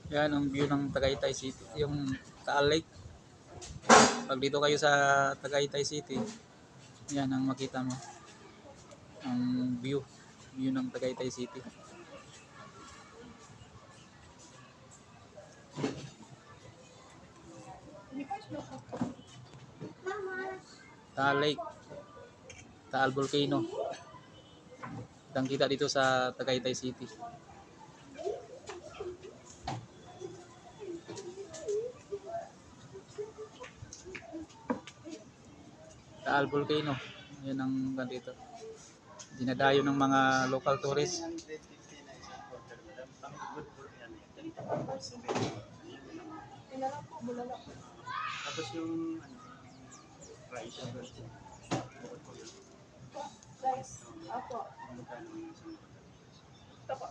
Yan ang view ng Tagaytay City, yung Taal Lake. Pag dito kayo sa Tagaytay City, yan ang makita mo. Ang view ng Tagaytay City. Taal Lake, Taal Volcano. Kitang kita dito sa Tagaytay City. Taal Volcano. Yan ang ganito. Dinadayo ng mga local tourists. Tapos yung price Guys, ako. magkano yung isang Ito po.